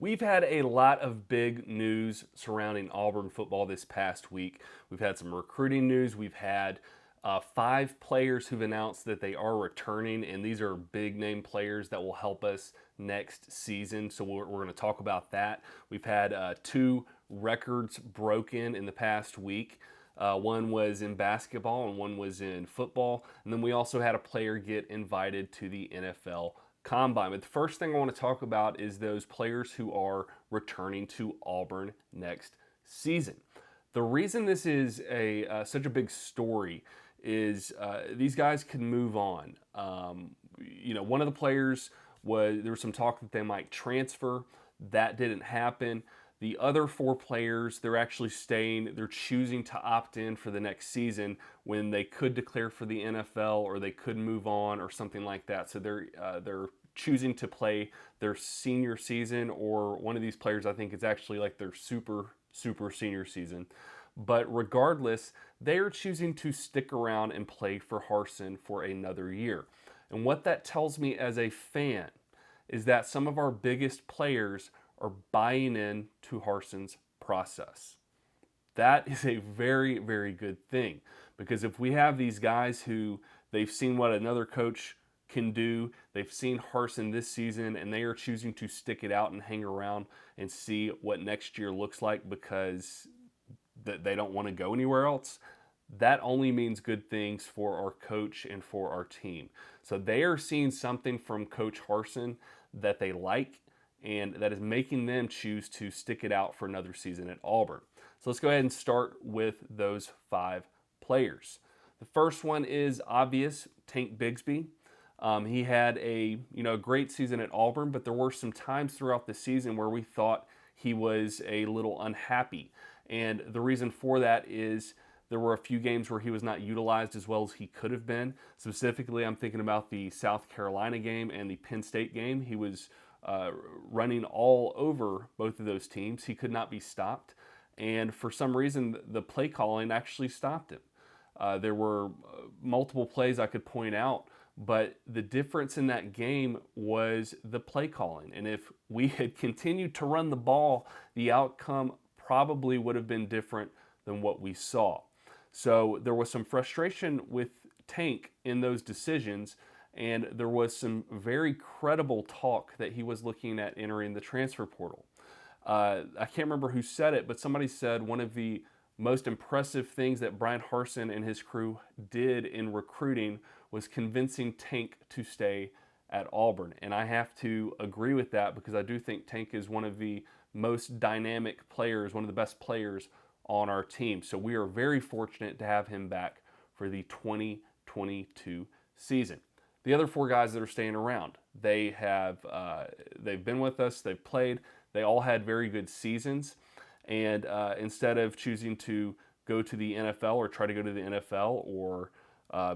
We've had a lot of big news surrounding Auburn football this past week. We've had some recruiting news. We've had 5 players who've announced that they are returning, and these are big name players that will help us next season. So we're going to talk about that. We've had 2 records broken in the past week. One was in basketball and one was in football. And then we also had a player get invited to the NFL Combine. But the first thing I want to talk about is those players who are returning to Auburn next season. The reason this is such a big story is these guys can move on. One of the players there was some talk that they might transfer. That didn't happen. The other 4 players, they're actually staying. They're choosing to opt in for the next season when they could declare for the NFL or they could move on or something like that. So they're choosing to play their senior season, or one of these players, I think, is actually like their super senior season. But regardless, they are choosing to stick around and play for Harsin for another year. And what that tells me as a fan is that some of our biggest players are buying in to Harsin's process. That is a very, very good thing, because if we have these guys who they've seen what another coach can do, they've seen Harsin this season, and they are choosing to stick it out and hang around and see what next year looks like because they don't want to go anywhere else, that only means good things for our coach and for our team. So they are seeing something from Coach Harsin that they like, and that is making them choose to stick it out for another season at Auburn. So let's go ahead and start with those 5 players. The first one is obvious, Tank Bigsby. He had a great season at Auburn, but there were some times throughout the season where we thought he was a little unhappy. And the reason for that is there were a few games where he was not utilized as well as he could have been. Specifically, I'm thinking about the South Carolina game and the Penn State game. He was running all over both of those teams. He could not be stopped. And for some reason, the play calling actually stopped him. There were multiple plays I could point out, but the difference in that game was the play calling. And if we had continued to run the ball, the outcome probably would have been different than what we saw. So there was some frustration with Tank in those decisions, and there was some very credible talk that he was looking at entering the transfer portal. I can't remember who said it, but somebody said one of the most impressive things that Brian Harsin and his crew did in recruiting was convincing Tank to stay at Auburn. And I have to agree with that, because I do think Tank is one of the most dynamic players, one of the best players on our team. So we are very fortunate to have him back for the 2022 season. The other 4 guys that are staying around, they've been with us, they've played, they all had very good seasons, and instead of choosing to go to the NFL or try to go to the NFL or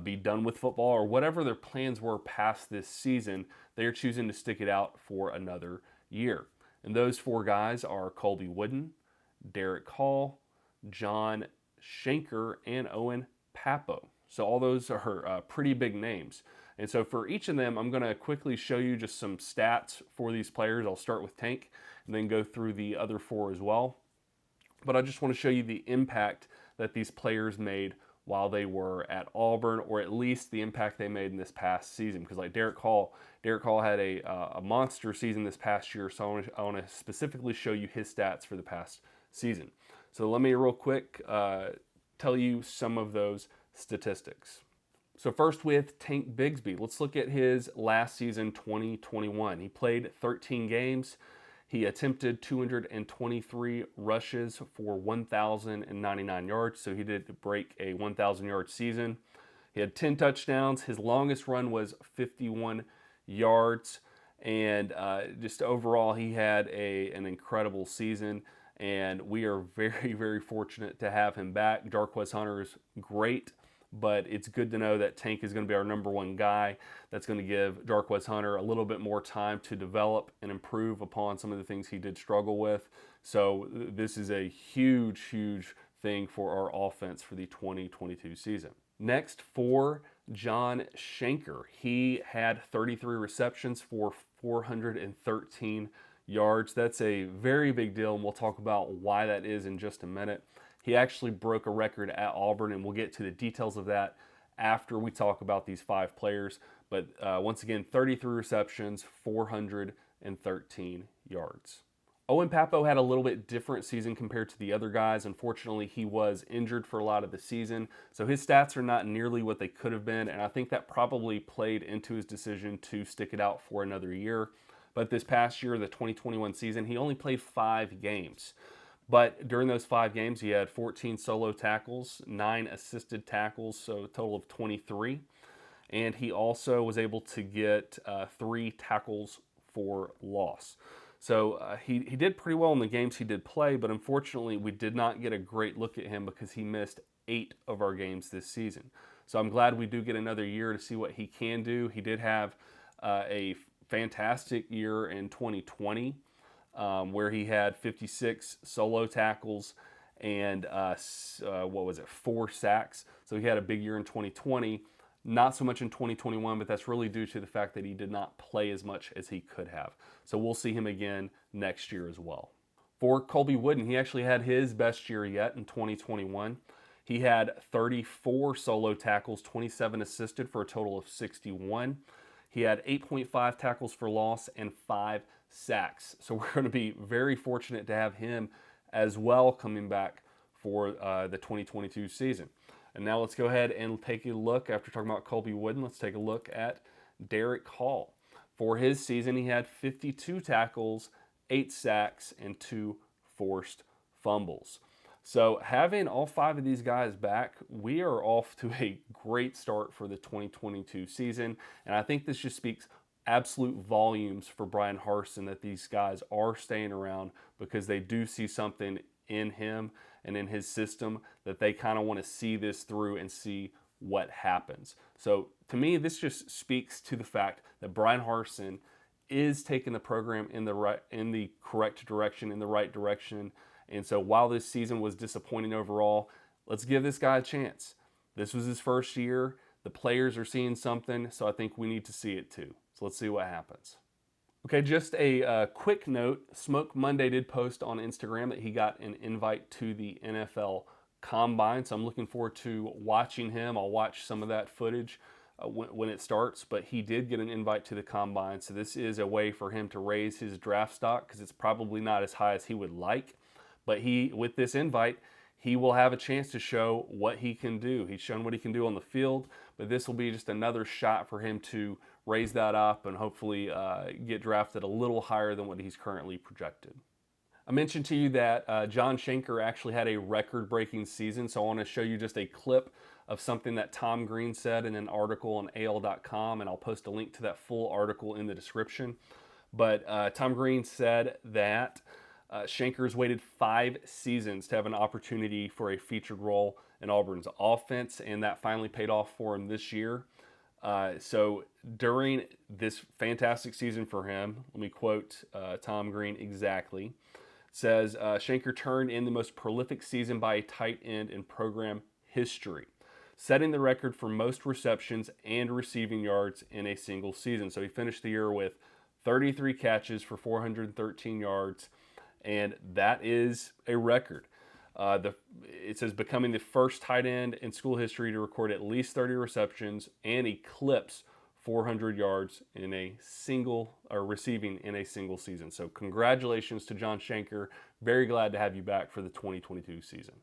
be done with football or whatever their plans were past this season, they are choosing to stick it out for another year. And those 4 guys are Colby Wooden, Derek Hall, John Shanker, and Owen Papo. So all those are pretty big names. And so for each of them, I'm going to quickly show you just some stats for these players. I'll start with Tank and then go through the other 4 as well. But I just want to show you the impact that these players made while they were at Auburn, or at least the impact they made in this past season. Because like Derek Hall had a monster season this past year, so I want to specifically show you his stats for the past season. So let me real quick tell you some of those statistics. So first with Tank Bigsby, let's look at his last season, 2021. He played 13 games. He attempted 223 rushes for 1,099 yards, so he did break a 1,000-yard season. He had 10 touchdowns. His longest run was 51 yards, and just overall, he had an incredible season, and we are very, very fortunate to have him back. Jarquez Hunter is great, but it's good to know that Tank is going to be our number 1 guy. That's going to give Jarquez Hunter a little bit more time to develop and improve upon some of the things he did struggle with. So this is a huge, huge thing for our offense for the 2022 season. Next, for John Shanker, he had 33 receptions for 413 yards. That's a very big deal, and we'll talk about why that is in just a minute. He actually broke a record at Auburn, and we'll get to the details of that after we talk about these 5 players. But once again, 33 receptions, 413 yards. Owen Pappoe had a little bit different season compared to the other guys. Unfortunately, he was injured for a lot of the season, so his stats are not nearly what they could have been, and I think that probably played into his decision to stick it out for another year. But this past year, the 2021 season, he only played 5 games. But during those 5 games, he had 14 solo tackles, 9 assisted tackles, so a total of 23. And he also was able to get 3 tackles for loss. So he did pretty well in the games he did play, but unfortunately we did not get a great look at him because he missed 8 of our games this season. So I'm glad we do get another year to see what he can do. He did have a fantastic year in 2020 where he had 56 solo tackles and 4 sacks. So he had a big year in 2020. Not so much in 2021, but that's really due to the fact that he did not play as much as he could have. So we'll see him again next year as well. For Colby Wooden, he actually had his best year yet in 2021. He had 34 solo tackles, 27 assisted for a total of 61. He had 8.5 tackles for loss and 5 sacks. So we're going to be very fortunate to have him as well coming back for the 2022 season. And now let's go ahead and take a look, after talking about Colby Wooden, let's take a look at Derek Hall. For his season, he had 52 tackles, 8 sacks, and 2 forced fumbles. So having all 5 of these guys back, we are off to a great start for the 2022 season. And I think this just speaks absolute volumes for Brian Harsin that these guys are staying around because they do see something in him and in his system that they kind of want to see this through and see what happens. So to me, this just speaks to the fact that Brian Harsin is taking the program in the correct direction, in the right direction. And so while this season was disappointing overall, let's give this guy a chance. This was his first year. The players are seeing something, so I think we need to see it too. So let's see what happens. Okay, just a quick note. Smoke Monday did post on Instagram that he got an invite to the NFL Combine, so I'm looking forward to watching him. I'll watch some of that footage when it starts, but he did get an invite to the Combine, so this is a way for him to raise his draft stock because it's probably not as high as he would like, but with this invite, he will have a chance to show what he can do. He's shown what he can do on the field, but this will be just another shot for him to raise that up and hopefully get drafted a little higher than what he's currently projected. I mentioned to you that John Shanker actually had a record-breaking season, so I want to show you just a clip of something that Tom Green said in an article on AL.com, and I'll post a link to that full article in the description. But Tom Green said that Shanker's waited 5 seasons to have an opportunity for a featured role in Auburn's offense, and that finally paid off for him this year. So during this fantastic season for him, let me quote Tom Green exactly, says, Shanker turned in the most prolific season by a tight end in program history, setting the record for most receptions and receiving yards in a single season. So he finished the year with 33 catches for 413 yards, and that is a record. It says becoming the first tight end in school history to record at least 30 receptions and eclipse 400 yards in a single, or receiving in a single season. So congratulations to John Shanker. Very glad to have you back for the 2022 season.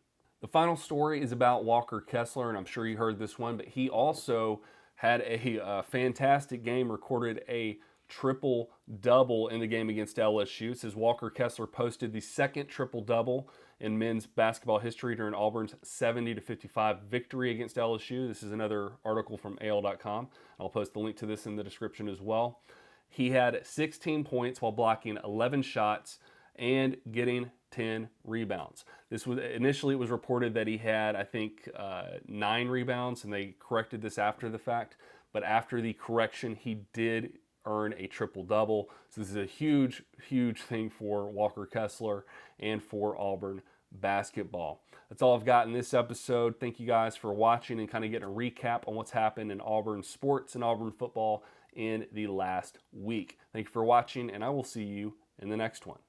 The final story is about Walker Kessler, and I'm sure you heard this one, but he also had a fantastic game, recorded a triple-double in the game against LSU. It says Walker Kessler posted the second triple-double in men's basketball history during Auburn's 70-55 victory against LSU. This is another article from AL.com. I'll post the link to this in the description as well. He had 16 points while blocking 11 shots and getting 10 rebounds. Initially it was reported that he had, I think, 9 rebounds, and they corrected this after the fact. But after the correction, he did earn a triple-double. So this is a huge, huge thing for Walker Kessler and for Auburn basketball. That's all I've got in this episode. Thank you guys for watching and kind of getting a recap on what's happened in Auburn sports and Auburn football in the last week. Thank you for watching, and I will see you in the next one.